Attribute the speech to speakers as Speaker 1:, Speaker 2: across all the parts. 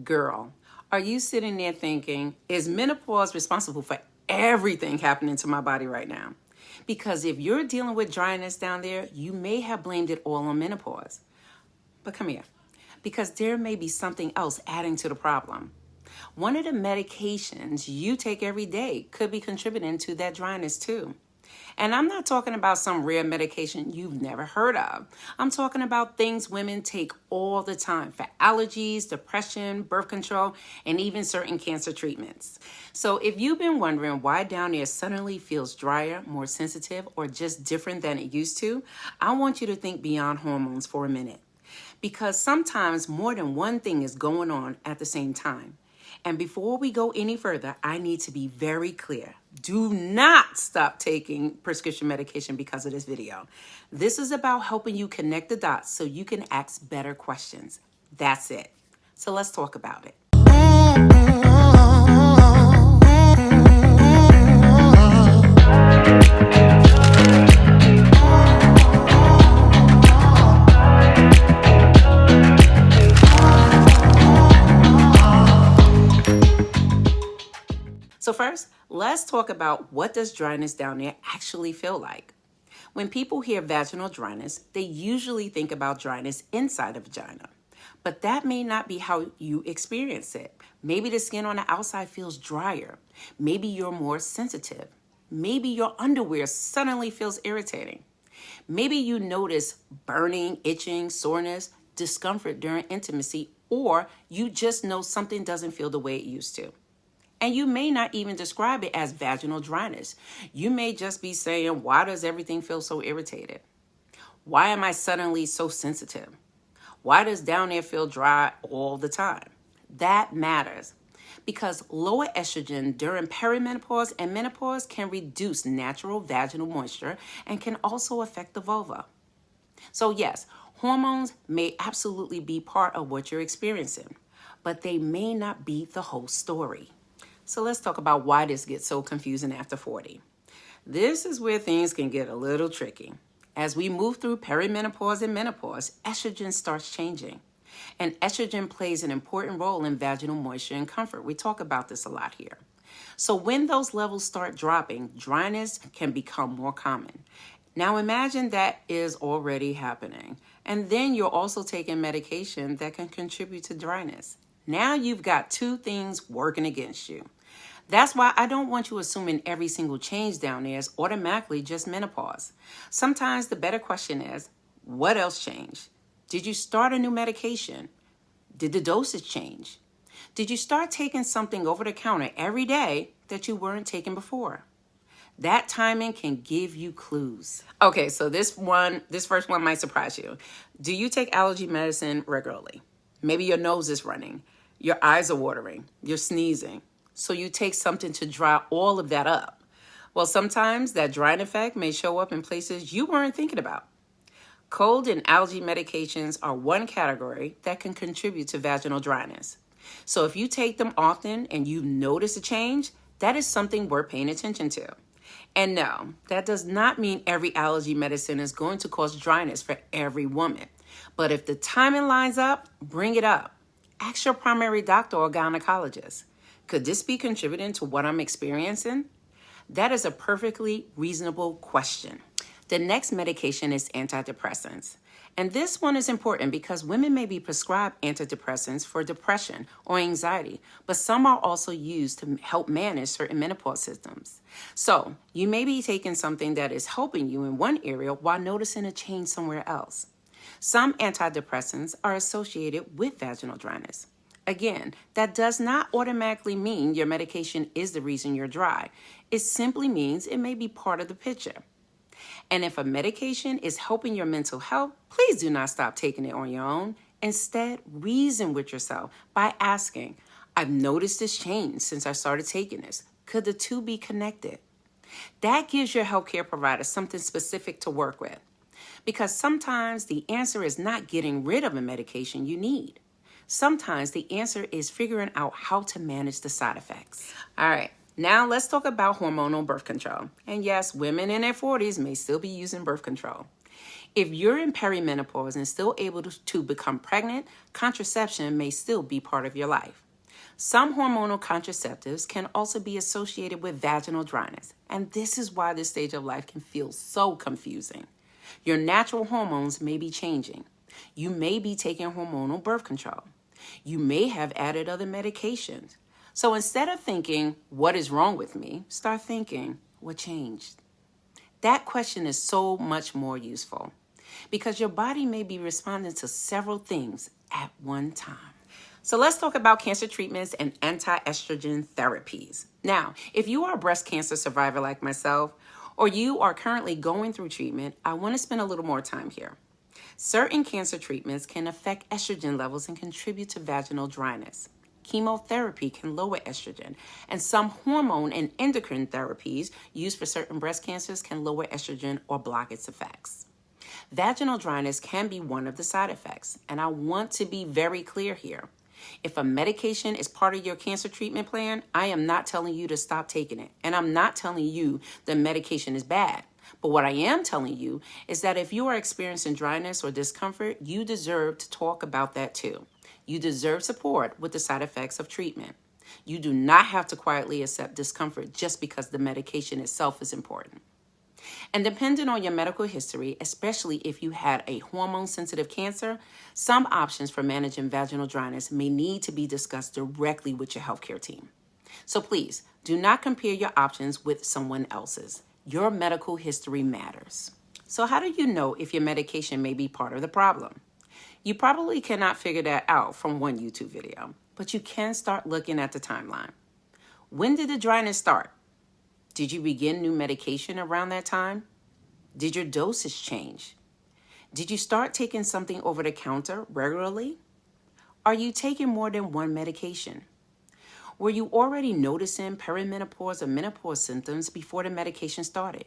Speaker 1: Girl, are you sitting there thinking, is menopause responsible for everything happening to my body right now? Because if you're dealing with dryness down there, you may have blamed it all on menopause. But come here, because there may be something else adding to the problem. One of the medications you take every day could be contributing to that dryness too. And I'm not talking about some rare medication you've never heard of. I'm talking about things women take all the time for allergies, depression, birth control, and even certain cancer treatments. So if you've been wondering why down there suddenly feels drier, more sensitive, or just different than it used to, I want you to think beyond hormones for a minute. Because sometimes more than one thing is going on at the same time. And before we go any further, I need to be very clear. Do not stop taking prescription medication because of this video. This is about helping you connect the dots so you can ask better questions. That's it. So let's talk about it. So first, let's talk about what does dryness down there actually feel like. When people hear vaginal dryness, they usually think about dryness inside the vagina. But that may not be how you experience it. Maybe the skin on the outside feels drier. Maybe you're more sensitive. Maybe your underwear suddenly feels irritating. Maybe you notice burning, itching, soreness, discomfort during intimacy, or you just know something doesn't feel the way it used to. And you may not even describe it as vaginal dryness. You may just be saying, why does everything feel so irritated? Why am I suddenly so sensitive? Why does down there feel dry all the time? That matters because lower estrogen during perimenopause and menopause can reduce natural vaginal moisture and can also affect the vulva. So yes, hormones may absolutely be part of what you're experiencing, but they may not be the whole story. So let's talk about why this gets so confusing after 40. This is where things can get a little tricky. As we move through perimenopause and menopause, estrogen starts changing. And estrogen plays an important role in vaginal moisture and comfort. We talk about this a lot here. So when those levels start dropping, dryness can become more common. Now imagine that is already happening. And then you're also taking medication that can contribute to dryness. Now you've got two things working against you. That's why I don't want you assuming every single change down there is automatically just menopause. Sometimes the better question is, what else changed? Did you start a new medication? Did the dosage change? Did you start taking something over the counter every day that you weren't taking before? That timing can give you clues. Okay, so this first one might surprise you. Do you take allergy medicine regularly? Maybe your nose is running, your eyes are watering, you're sneezing. So you take something to dry all of that up. Well, sometimes that drying effect may show up in places you weren't thinking about. Cold and allergy medications are one category that can contribute to vaginal dryness. So if you take them often and you notice a change, that is something worth paying attention to. And no, that does not mean every allergy medicine is going to cause dryness for every woman. But if the timing lines up, bring it up. Ask your primary doctor or gynecologist. Could this be contributing to what I'm experiencing? That is a perfectly reasonable question. The next medication is antidepressants. And this one is important because women may be prescribed antidepressants for depression or anxiety, but some are also used to help manage certain menopause symptoms. So you may be taking something that is helping you in one area while noticing a change somewhere else. Some antidepressants are associated with vaginal dryness. Again, that does not automatically mean your medication is the reason you're dry. It simply means it may be part of the picture. And if a medication is helping your mental health, please do not stop taking it on your own. Instead, reason with yourself by asking, I've noticed this change since I started taking this. Could the two be connected? That gives your healthcare provider something specific to work with. Because sometimes the answer is not getting rid of a medication you need. Sometimes the answer is figuring out how to manage the side effects. All right, now let's talk about hormonal birth control. And yes, women in their 40s may still be using birth control. If you're in perimenopause and still able to become pregnant, contraception may still be part of your life. Some hormonal contraceptives can also be associated with vaginal dryness, and this is why this stage of life can feel so confusing. Your natural hormones may be changing. You may be taking hormonal birth control. You may have added other medications. So instead of thinking, what is wrong with me? Start thinking, what changed? That question is so much more useful because your body may be responding to several things at one time. So let's talk about cancer treatments and anti-estrogen therapies. Now, if you are a breast cancer survivor like myself, or you are currently going through treatment, I want to spend a little more time here. Certain cancer treatments can affect estrogen levels and contribute to vaginal dryness. Chemotherapy can lower estrogen, and some hormone and endocrine therapies used for certain breast cancers can lower estrogen or block its effects. Vaginal dryness can be one of the side effects, and I want to be very clear here. If a medication is part of your cancer treatment plan, I am not telling you to stop taking it, and I'm not telling you the medication is bad. But what I am telling you is that if you are experiencing dryness or discomfort, you deserve to talk about that too. You deserve support with the side effects of treatment. You do not have to quietly accept discomfort just because the medication itself is important. And depending on your medical history, especially if you had a hormone-sensitive cancer, some options for managing vaginal dryness may need to be discussed directly with your healthcare team. So please, do not compare your options with someone else's. Your medical history matters. So how do you know if your medication may be part of the problem? You probably cannot figure that out from one YouTube video, but you can start looking at the timeline. When did the dryness start? Did you begin new medication around that time? Did your dosage change? Did you start taking something over the counter regularly? Are you taking more than one medication? Were you already noticing perimenopause or menopause symptoms before the medication started?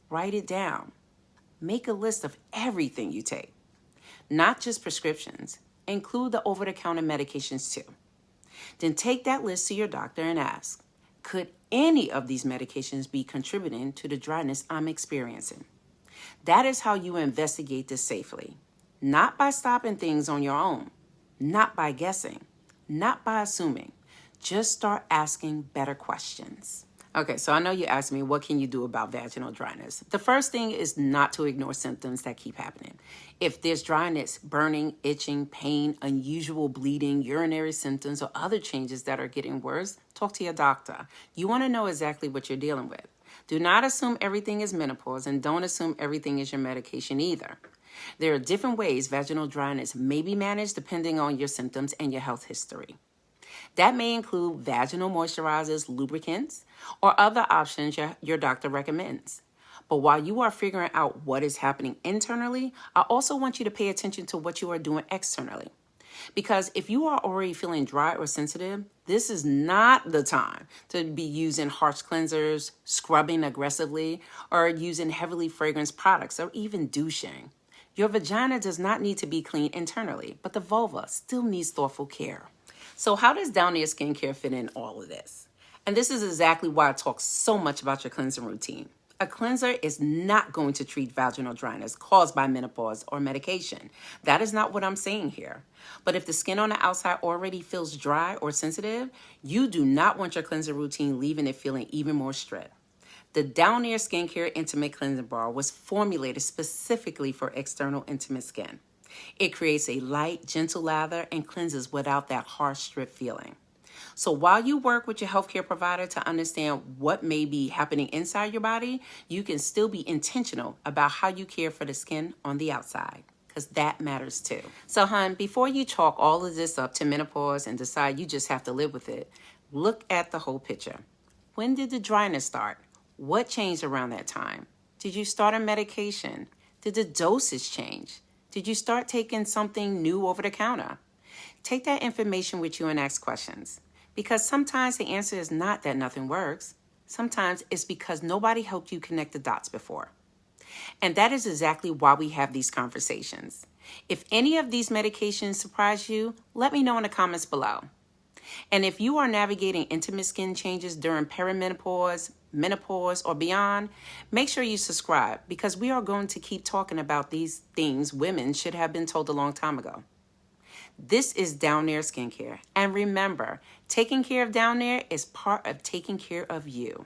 Speaker 1: Write it down. Make a list of everything you take, not just prescriptions. Include the over-the-counter medications too. Then take that list to your doctor and ask, could any of these medications be contributing to the dryness I'm experiencing? That is how you investigate this safely. Not by stopping things on your own, not by guessing, not by assuming. Just start asking better questions. Okay, so I know you asked me, what can you do about vaginal dryness? The first thing is not to ignore symptoms that keep happening. If there's dryness, burning, itching, pain, unusual bleeding, urinary symptoms, or other changes that are getting worse, talk to your doctor. You want to know exactly what you're dealing with. Do not assume everything is menopause, and don't assume everything is your medication either. There are different ways vaginal dryness may be managed depending on your symptoms and your health history. That may include vaginal moisturizers, lubricants, or other options your doctor recommends. But while you are figuring out what is happening internally, I also want you to pay attention to what you are doing externally. Because if you are already feeling dry or sensitive, this is not the time to be using harsh cleansers, scrubbing aggressively, or using heavily fragranced products, or even douching. Your vagina does not need to be clean internally, but the vulva still needs thoughtful care. So how does down there skincare fit in all of this? And this is exactly why I talk so much about your cleansing routine. A cleanser is not going to treat vaginal dryness caused by menopause or medication. That is not what I'm saying here. But if the skin on the outside already feels dry or sensitive, you do not want your cleansing routine leaving it feeling even more stressed. The Down There Skincare Intimate Cleansing Bar was formulated specifically for external intimate skin. It creates a light, gentle lather and cleanses without that harsh strip feeling. So while you work with your healthcare provider to understand what may be happening inside your body, you can still be intentional about how you care for the skin on the outside, because that matters too. So hon, before you chalk all of this up to menopause and decide you just have to live with it, look at the whole picture. When did the dryness start? What changed around that time? Did you start a medication? Did the dosage change? Did you start taking something new over the counter? Take that information with you and ask questions. Because sometimes the answer is not that nothing works. Sometimes it's because nobody helped you connect the dots before. And that is exactly why we have these conversations. If any of these medications surprise you, let me know in the comments below. And if you are navigating intimate skin changes during perimenopause, menopause, or beyond, make sure you subscribe because we are going to keep talking about these things women should have been told a long time ago. This is Down There Skincare. And remember, taking care of down there is part of taking care of you.